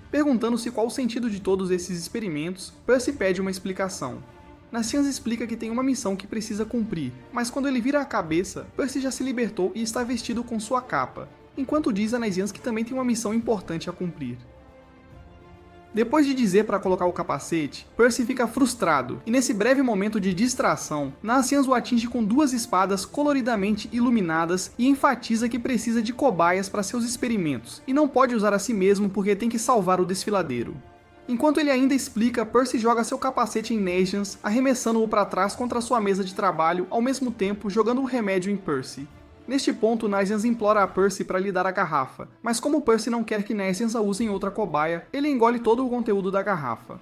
Perguntando-se qual o sentido de todos esses experimentos, Percy pede uma explicação. Nazianz explica que tem uma missão que precisa cumprir, mas quando ele vira a cabeça, Percy já se libertou e está vestido com sua capa, enquanto diz a Nazianz que também tem uma missão importante a cumprir. Depois de dizer para colocar o capacete, Percy fica frustrado, e nesse breve momento de distração, Nazianz o atinge com 2 espadas coloridamente iluminadas e enfatiza que precisa de cobaias para seus experimentos, e não pode usar a si mesmo porque tem que salvar o desfiladeiro. Enquanto ele ainda explica, Percy joga seu capacete em Nazianz, arremessando-o para trás contra sua mesa de trabalho, ao mesmo tempo jogando um remédio em Percy. Neste ponto, Nazianz implora a Percy para lhe dar a garrafa, mas como Percy não quer que Nazianz a use em outra cobaia, ele engole todo o conteúdo da garrafa.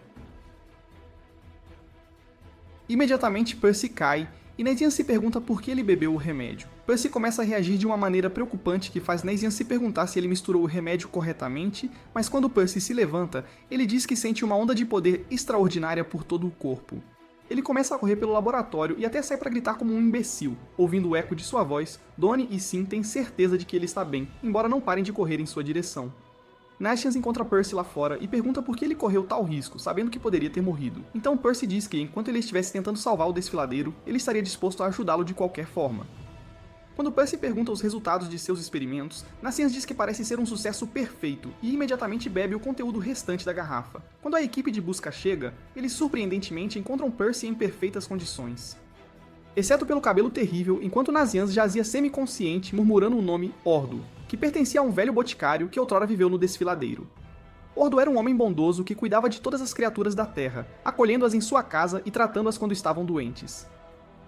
Imediatamente Percy cai, e Nazianz se pergunta por que ele bebeu o remédio. Percy começa a reagir de uma maneira preocupante que faz Nazianz se perguntar se ele misturou o remédio corretamente, mas quando Percy se levanta, ele diz que sente uma onda de poder extraordinária por todo o corpo. Ele começa a correr pelo laboratório e até sai para gritar como um imbecil. Ouvindo o eco de sua voz, Donnie e Sim têm certeza de que ele está bem, embora não parem de correr em sua direção. Nazianz encontra Percy lá fora e pergunta por que ele correu tal risco, sabendo que poderia ter morrido. Então Percy diz que, enquanto ele estivesse tentando salvar o desfiladeiro, ele estaria disposto a ajudá-lo de qualquer forma. Quando Percy pergunta os resultados de seus experimentos, Nazianz diz que parece ser um sucesso perfeito e imediatamente bebe o conteúdo restante da garrafa. Quando a equipe de busca chega, eles surpreendentemente encontram Percy em perfeitas condições. Exceto pelo cabelo terrível, enquanto Nazianz jazia semiconsciente murmurando o nome Ordo, que pertencia a um velho boticário que outrora viveu no desfiladeiro. Ordo era um homem bondoso que cuidava de todas as criaturas da Terra, acolhendo-as em sua casa e tratando-as quando estavam doentes.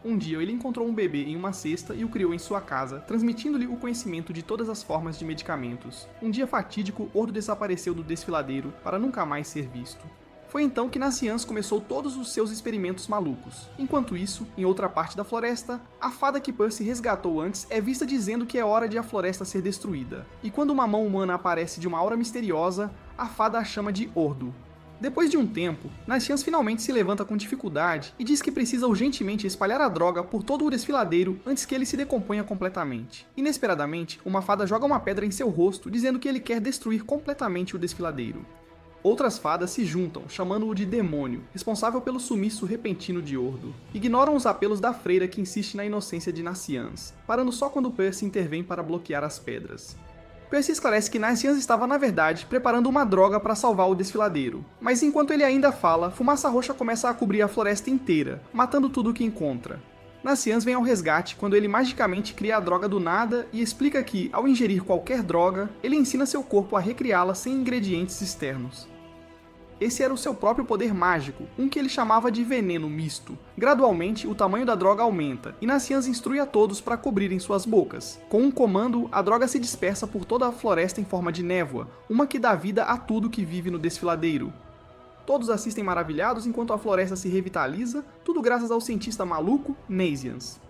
Um dia ele encontrou um bebê em uma cesta e o criou em sua casa, transmitindo-lhe o conhecimento de todas as formas de medicamentos. Um dia fatídico, Ordo desapareceu do desfiladeiro para nunca mais ser visto. Foi então que Nazianz começou todos os seus experimentos malucos. Enquanto isso, em outra parte da floresta, a fada que Percy resgatou antes é vista dizendo que é hora de a floresta ser destruída. E quando uma mão humana aparece de uma aura misteriosa, a fada a chama de Ordo. Depois de um tempo, Nazianz finalmente se levanta com dificuldade e diz que precisa urgentemente espalhar a droga por todo o desfiladeiro antes que ele se decomponha completamente. Inesperadamente, uma fada joga uma pedra em seu rosto, dizendo que ele quer destruir completamente o desfiladeiro. Outras fadas se juntam, chamando-o de demônio, responsável pelo sumiço repentino de Ordo. Ignoram os apelos da freira que insiste na inocência de Nazianz, parando só quando Percy intervém para bloquear as pedras. Percy esclarece que Nazianz estava, na verdade, preparando uma droga para salvar o desfiladeiro. Mas enquanto ele ainda fala, fumaça roxa começa a cobrir a floresta inteira, matando tudo o que encontra. Nazianz vem ao resgate quando ele magicamente cria a droga do nada e explica que, ao ingerir qualquer droga, ele ensina seu corpo a recriá-la sem ingredientes externos. Esse era o seu próprio poder mágico, um que ele chamava de veneno misto. Gradualmente, o tamanho da droga aumenta, e Nazianz instrui a todos para cobrirem suas bocas. Com um comando, a droga se dispersa por toda a floresta em forma de névoa, uma que dá vida a tudo que vive no desfiladeiro. Todos assistem maravilhados enquanto a floresta se revitaliza, tudo graças ao cientista maluco, Nazianz.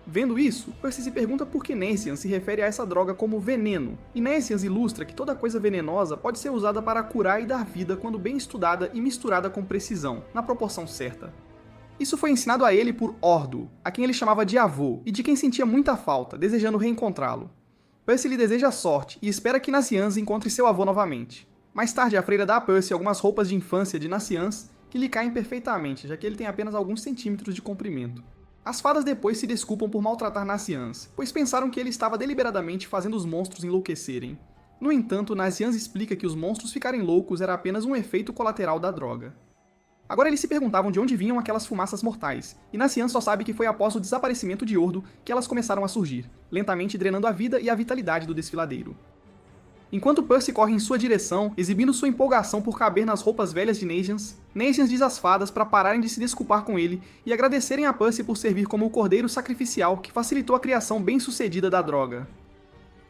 Vendo isso, Percy se pergunta por que Nescience se refere a essa droga como veneno, e Nescience ilustra que toda coisa venenosa pode ser usada para curar e dar vida quando bem estudada e misturada com precisão, na proporção certa. Isso foi ensinado a ele por Ordo, a quem ele chamava de avô, e de quem sentia muita falta, desejando reencontrá-lo. Percy lhe deseja sorte e espera que Nascians encontre seu avô novamente. Mais tarde, a freira dá a Percy algumas roupas de infância de Nascians que lhe caem perfeitamente, já que ele tem apenas alguns centímetros de comprimento. As fadas depois se desculpam por maltratar Nascians, pois pensaram que ele estava deliberadamente fazendo os monstros enlouquecerem. No entanto, Nascians explica que os monstros ficarem loucos era apenas um efeito colateral da droga. Agora eles se perguntavam de onde vinham aquelas fumaças mortais, e Nascians só sabe que foi após o desaparecimento de Ordo que elas começaram a surgir, lentamente drenando a vida e a vitalidade do desfiladeiro. Enquanto Percy corre em sua direção, exibindo sua empolgação por caber nas roupas velhas de Nascians, Nascians diz às fadas para pararem de se desculpar com ele e agradecerem a Percy por servir como o cordeiro sacrificial que facilitou a criação bem-sucedida da droga.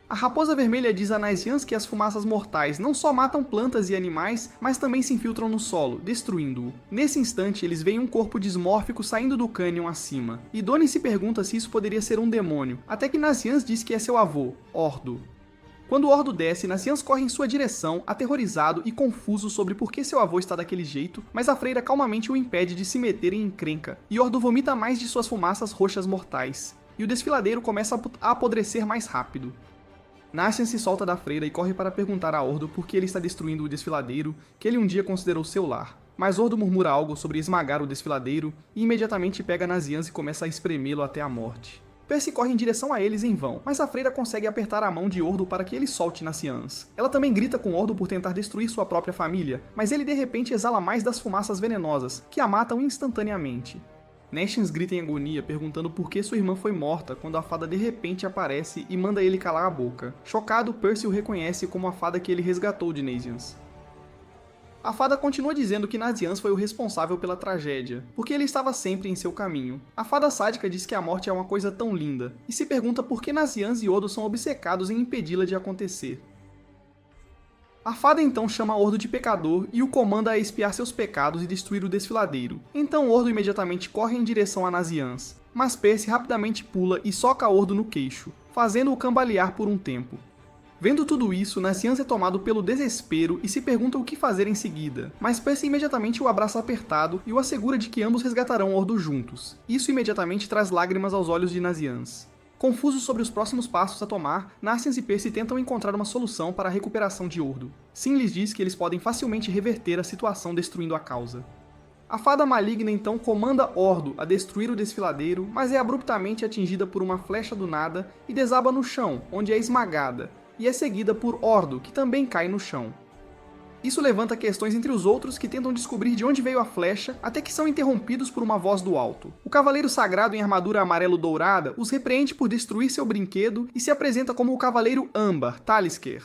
A Raposa Vermelha diz a Nascians que as fumaças mortais não só matam plantas e animais, mas também se infiltram no solo, destruindo-o. Nesse instante, eles veem um corpo dismórfico saindo do cânion acima, e Donnie se pergunta se isso poderia ser um demônio, até que Nascians diz que é seu avô, Ordo. Quando Ordo desce, Nascians corre em sua direção, aterrorizado e confuso sobre por que seu avô está daquele jeito, mas a freira calmamente o impede de se meter em encrenca, e Ordo vomita mais de suas fumaças roxas mortais, e o desfiladeiro começa a apodrecer mais rápido. Nascians se solta da freira e corre para perguntar a Ordo por que ele está destruindo o desfiladeiro, que ele um dia considerou seu lar. Mas Ordo murmura algo sobre esmagar o desfiladeiro, e imediatamente pega Nascians e começa a espremê-lo até a morte. Percy corre em direção a eles em vão, mas a freira consegue apertar a mão de Ordo para que ele solte Nascians. Ela também grita com Ordo por tentar destruir sua própria família, mas ele de repente exala mais das fumaças venenosas, que a matam instantaneamente. Nascians grita em agonia, perguntando por que sua irmã foi morta, quando a fada de repente aparece e manda ele calar a boca. Chocado, Percy o reconhece como a fada que ele resgatou de Nascians. A fada continua dizendo que Nascians foi o responsável pela tragédia, porque ele estava sempre em seu caminho. A fada sádica diz que a morte é uma coisa tão linda, e se pergunta por que Nascians e Ordo são obcecados em impedi-la de acontecer. A fada então chama Ordo de pecador e o comanda a expiar seus pecados e destruir o desfiladeiro. Então Ordo imediatamente corre em direção a Nascians, mas Percy rapidamente pula e soca Ordo no queixo, fazendo-o cambalear por um tempo. Vendo tudo isso, Nascians é tomado pelo desespero e se pergunta o que fazer em seguida, mas Percy imediatamente o abraça apertado e o assegura de que ambos resgatarão Ordo juntos. Isso imediatamente traz lágrimas aos olhos de Nascians. Confusos sobre os próximos passos a tomar, Nascians e Percy tentam encontrar uma solução para a recuperação de Ordo. Sim lhes diz que eles podem facilmente reverter a situação destruindo a causa. A fada maligna então comanda Ordo a destruir o desfiladeiro, mas é abruptamente atingida por uma flecha do nada e desaba no chão, onde é esmagada, e é seguida por Ordo, que também cai no chão. Isso levanta questões entre os outros que tentam descobrir de onde veio a flecha, até que são interrompidos por uma voz do alto. O Cavaleiro Sagrado em armadura amarelo-dourada os repreende por destruir seu brinquedo e se apresenta como o Cavaleiro Âmbar, Talisker.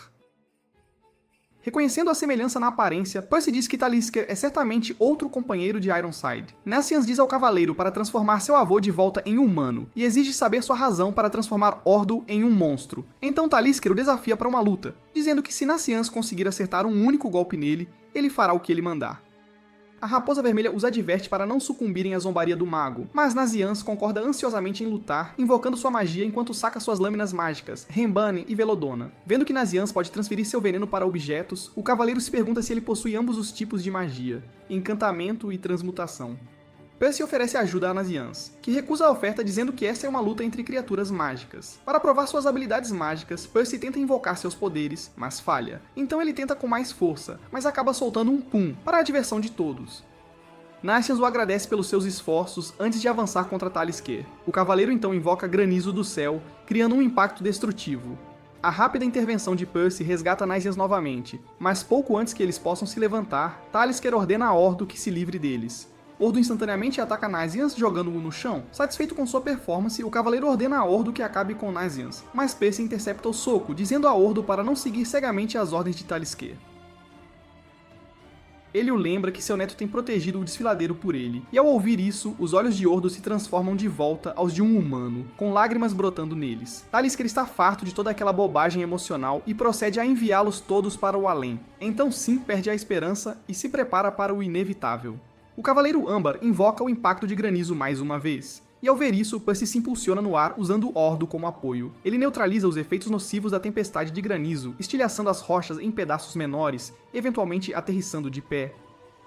Reconhecendo a semelhança na aparência, Percy diz que Talisker é certamente outro companheiro de Ironside. Nascians diz ao Cavaleiro para transformar seu avô de volta em humano, e exige saber sua razão para transformar Ordo em um monstro. Então Talisker o desafia para uma luta, dizendo que se Nascians conseguir acertar um único golpe nele, ele fará o que ele mandar. A Raposa Vermelha os adverte para não sucumbirem à zombaria do mago, mas Nascians concorda ansiosamente em lutar, invocando sua magia enquanto saca suas lâminas mágicas, Rembane e Velodona. Vendo que Nascians pode transferir seu veneno para objetos, o cavaleiro se pergunta se ele possui ambos os tipos de magia, encantamento e transmutação. Percy oferece ajuda a Nascians, que recusa a oferta dizendo que essa é uma luta entre criaturas mágicas. Para provar suas habilidades mágicas, Percy tenta invocar seus poderes, mas falha. Então ele tenta com mais força, mas acaba soltando um pum, para a diversão de todos. Nascians o agradece pelos seus esforços antes de avançar contra Talisker. O cavaleiro então invoca granizo do céu, criando um impacto destrutivo. A rápida intervenção de Percy resgata Nascians novamente, mas pouco antes que eles possam se levantar, Talisker ordena a Ordo que se livre deles. Ordo instantaneamente ataca Nascians, jogando-o no chão. Satisfeito com sua performance, o cavaleiro ordena a Ordo que acabe com Nascians, mas Percy intercepta o soco, dizendo a Ordo para não seguir cegamente as ordens de Talisker. Ele o lembra que seu neto tem protegido o desfiladeiro por ele, e ao ouvir isso, os olhos de Ordo se transformam de volta aos de um humano, com lágrimas brotando neles. Talisker está farto de toda aquela bobagem emocional e procede a enviá-los todos para o além. Então sim perde a esperança e se prepara para o inevitável. O Cavaleiro Âmbar invoca o impacto de granizo mais uma vez, E ao ver isso, Percy se impulsiona no ar usando Ordo como apoio. Ele neutraliza os efeitos nocivos da tempestade de granizo, estilhaçando as rochas em pedaços menores, eventualmente aterrissando de pé.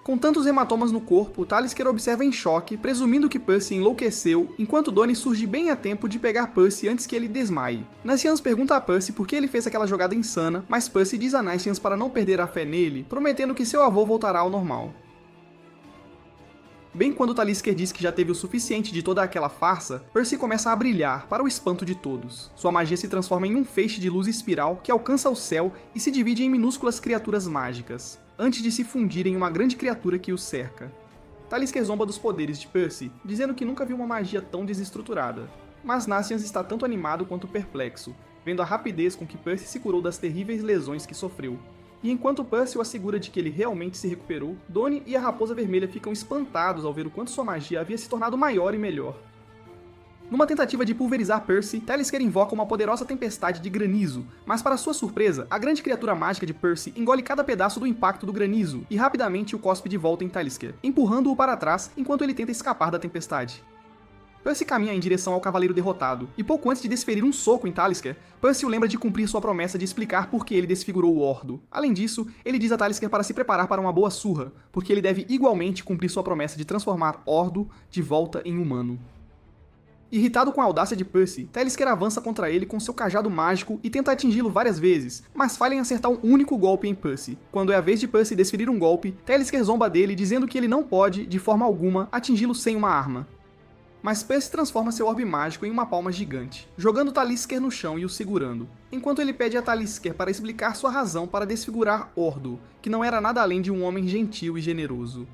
Com tantos hematomas no corpo, Talisker observa em choque, presumindo que Percy enlouqueceu, enquanto Donnie surge bem a tempo de pegar Percy antes que ele desmaie. Nacians pergunta a Percy por que ele fez aquela jogada insana, mas Percy diz a Nacians para não perder a fé nele, prometendo que seu avô voltará ao normal. Bem quando Talisker diz que já teve o suficiente de toda aquela farsa, Percy começa a brilhar, para o espanto de todos. Sua magia se transforma em um feixe de luz espiral que alcança o céu e se divide em minúsculas criaturas mágicas, antes de se fundir em uma grande criatura que o cerca. Talisker zomba dos poderes de Percy, dizendo que nunca viu uma magia tão desestruturada. Mas Nacians está tanto animado quanto perplexo, vendo a rapidez com que Percy se curou das terríveis lesões que sofreu. E enquanto Percy o assegura de que ele realmente se recuperou, Donnie e a Raposa Vermelha ficam espantados ao ver o quanto sua magia havia se tornado maior e melhor. Numa tentativa de pulverizar Percy, Talisker invoca uma poderosa tempestade de granizo, mas para sua surpresa, a grande criatura mágica de Percy engole cada pedaço do impacto do granizo e rapidamente o cospe de volta em Talisker, empurrando-o para trás enquanto ele tenta escapar da tempestade. Percy caminha em direção ao cavaleiro derrotado, e pouco antes de desferir um soco em Talisker, Percy o lembra de cumprir sua promessa de explicar por que ele desfigurou o Ordo. Além disso, ele diz a Talisker para se preparar para uma boa surra, porque ele deve igualmente cumprir sua promessa de transformar Ordo de volta em humano. Irritado com a audácia de Percy, Talisker avança contra ele com seu cajado mágico e tenta atingi-lo várias vezes, mas falha em acertar um único golpe em Percy. Quando é a vez de Percy desferir um golpe, Talisker zomba dele dizendo que ele não pode, de forma alguma, atingi-lo sem uma arma. Mas Percy transforma seu orbe mágico em uma palma gigante, jogando Talisker no chão e o segurando, enquanto ele pede a Talisker para explicar sua razão para desfigurar Ordo, que não era nada além de um homem gentil e generoso.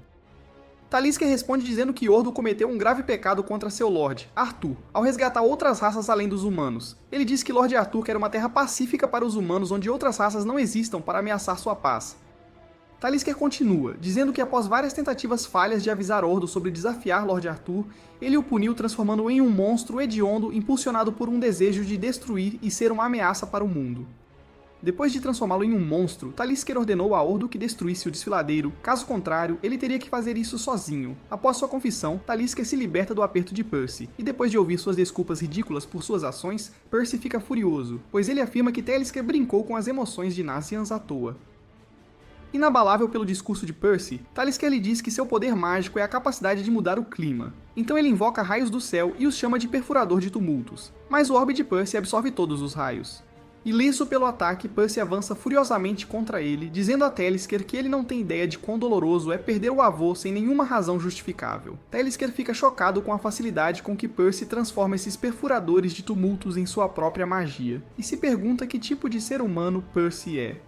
Talisker responde dizendo que Ordo cometeu um grave pecado contra seu Lorde, Arthur, ao resgatar outras raças além dos humanos. Ele diz que Lorde Arthur quer uma terra pacífica para os humanos onde outras raças não existam para ameaçar sua paz. Talisker continua, dizendo que após várias tentativas falhas de avisar Ordo sobre desafiar Lorde Arthur, ele o puniu transformando-o em um monstro hediondo impulsionado por um desejo de destruir e ser uma ameaça para o mundo. Depois de transformá-lo em um monstro, Talisker ordenou a Ordo que destruísse o desfiladeiro, caso contrário, ele teria que fazer isso sozinho. Após sua confissão, Talisker se liberta do aperto de Percy, e depois de ouvir suas desculpas ridículas por suas ações, Percy fica furioso, pois ele afirma que Talisker brincou com as emoções de Nacians à toa. Inabalável pelo discurso de Percy, Talisker lhe diz que seu poder mágico é a capacidade de mudar o clima. Então ele invoca raios do céu e os chama de perfurador de tumultos. Mas o orbe de Percy absorve todos os raios. Ileso pelo ataque, Percy avança furiosamente contra ele, dizendo a Talisker que ele não tem ideia de quão doloroso é perder o avô sem nenhuma razão justificável. Talisker fica chocado com a facilidade com que Percy transforma esses perfuradores de tumultos em sua própria magia, e se pergunta que tipo de ser humano Percy é.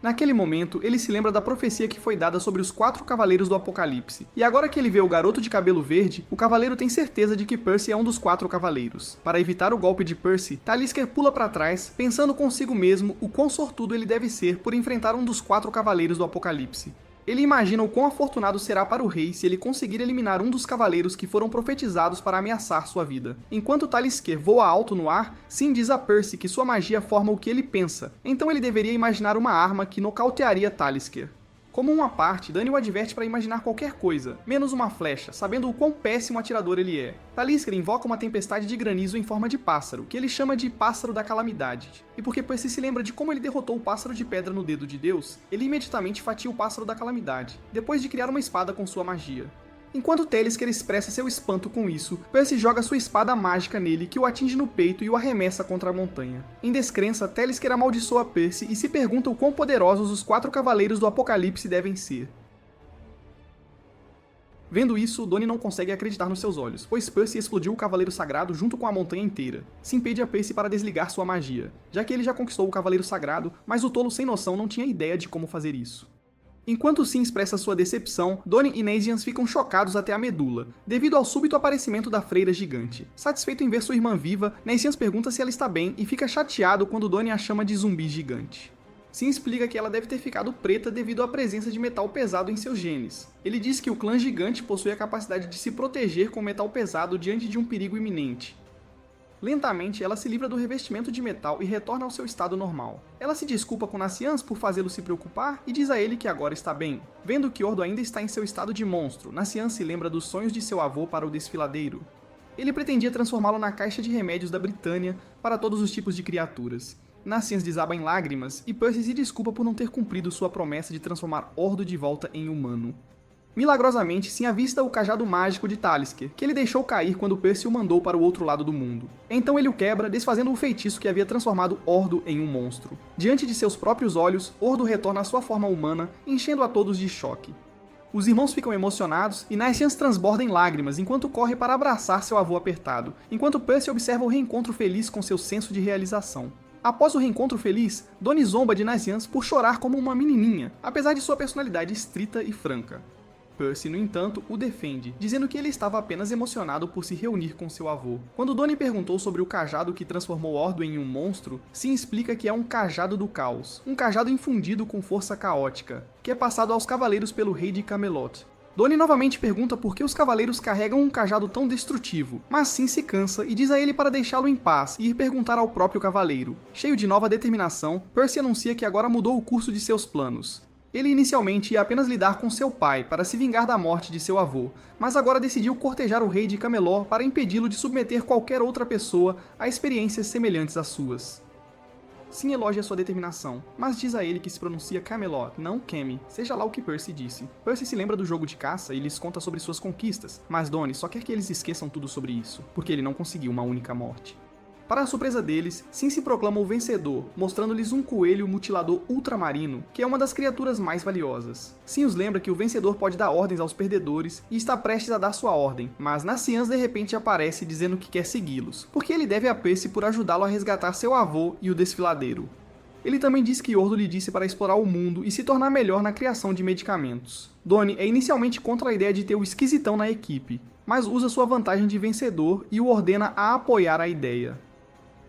Naquele momento, ele se lembra da profecia que foi dada sobre os 4 cavaleiros do Apocalipse, e agora que ele vê o garoto de cabelo verde, o cavaleiro tem certeza de que Percy é um dos 4 cavaleiros. Para evitar o golpe de Percy, Talisker pula para trás, pensando consigo mesmo o quão sortudo ele deve ser por enfrentar um dos 4 cavaleiros do Apocalipse. Ele imagina o quão afortunado será para o rei se ele conseguir eliminar um dos cavaleiros que foram profetizados para ameaçar sua vida. Enquanto Talisker voa alto no ar, Sin diz a Percy que sua magia forma o que ele pensa, então ele deveria imaginar uma arma que nocautearia Talisker. Como uma parte, Dani o adverte para imaginar qualquer coisa, menos uma flecha, sabendo o quão péssimo atirador ele é. Talisker invoca uma tempestade de granizo em forma de pássaro, que ele chama de Pássaro da Calamidade. E porque Percy se lembra de como ele derrotou o pássaro de pedra no dedo de Deus, ele imediatamente fatia o Pássaro da Calamidade, depois de criar uma espada com sua magia. Enquanto Talisker expressa seu espanto com isso, Percy joga sua espada mágica nele, que o atinge no peito e o arremessa contra a montanha. Em descrença, Talisker amaldiçoa Percy e se pergunta o quão poderosos os 4 cavaleiros do Apocalipse devem ser. Vendo isso, Donnie não consegue acreditar nos seus olhos, pois Percy explodiu o Cavaleiro Sagrado junto com a montanha inteira. Sin pede a Percy para desligar sua magia, já que ele já conquistou o Cavaleiro Sagrado, mas o tolo sem noção não tinha ideia de como fazer isso. Enquanto Sin expressa sua decepção, Donnie e Nazians ficam chocados até a medula, devido ao súbito aparecimento da freira gigante. Satisfeito em ver sua irmã viva, Nazians pergunta se ela está bem e fica chateado quando Donnie a chama de zumbi gigante. Sin explica que ela deve ter ficado preta devido à presença de metal pesado em seus genes. Ele diz que o clã gigante possui a capacidade de se proteger com metal pesado diante de um perigo iminente. Lentamente, ela se livra do revestimento de metal e retorna ao seu estado normal. Ela se desculpa com Nacians por fazê-lo se preocupar e diz a ele que agora está bem. Vendo que Ordo ainda está em seu estado de monstro, Nacians se lembra dos sonhos de seu avô para o desfiladeiro. Ele pretendia transformá-lo na caixa de remédios da Britânia para todos os tipos de criaturas. Nacians desaba em lágrimas e Percy se desculpa por não ter cumprido sua promessa de transformar Ordo de volta em humano. Milagrosamente, se avista o cajado mágico de Talisker, que ele deixou cair quando Percy o mandou para o outro lado do mundo. Então ele o quebra, desfazendo o feitiço que havia transformado Ordo em um monstro. Diante de seus próprios olhos, Ordo retorna à sua forma humana, enchendo a todos de choque. Os irmãos ficam emocionados e Nacians transborda em lágrimas enquanto corre para abraçar seu avô apertado, enquanto Percy observa o reencontro feliz com seu senso de realização. Após o reencontro feliz, Donnie zomba de Nacians por chorar como uma menininha, apesar de sua personalidade estrita e franca. Percy, no entanto, o defende, dizendo que ele estava apenas emocionado por se reunir com seu avô. Quando Donnie perguntou sobre o cajado que transformou Ordo em um monstro, se explica que é um cajado do caos, um cajado infundido com força caótica, que é passado aos cavaleiros pelo rei de Camelot. Donnie novamente pergunta por que os cavaleiros carregam um cajado tão destrutivo, mas Sin se cansa e diz a ele para deixá-lo em paz e ir perguntar ao próprio cavaleiro. Cheio de nova determinação, Percy anuncia que agora mudou o curso de seus planos. Ele inicialmente ia apenas lidar com seu pai para se vingar da morte de seu avô, mas agora decidiu cortejar o rei de Camelot para impedi-lo de submeter qualquer outra pessoa a experiências semelhantes às suas. Sin elogia sua determinação, mas diz a ele que se pronuncia Camelot, não Kemi, seja lá o que Percy disse. Percy se lembra do jogo de caça e lhes conta sobre suas conquistas, mas Donnie só quer que eles esqueçam tudo sobre isso, porque ele não conseguiu uma única morte. Para a surpresa deles, Sin se proclama o vencedor, mostrando-lhes um coelho mutilador ultramarino, que é uma das criaturas mais valiosas. Sin os lembra que o vencedor pode dar ordens aos perdedores e está prestes a dar sua ordem, mas Nacians de repente aparece dizendo que quer segui-los, porque ele deve a Percy por ajudá-lo a resgatar seu avô e o desfiladeiro. Ele também diz que Ordo lhe disse para explorar o mundo e se tornar melhor na criação de medicamentos. Donnie é inicialmente contra a ideia de ter o esquisitão na equipe, mas usa sua vantagem de vencedor e o ordena a apoiar a ideia.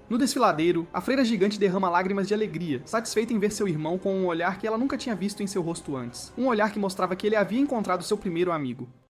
No desfiladeiro, a freira gigante derrama lágrimas de alegria, satisfeita em ver seu irmão com um olhar que ela nunca tinha visto em seu rosto antes. Um olhar que mostrava que ele havia encontrado seu primeiro amigo.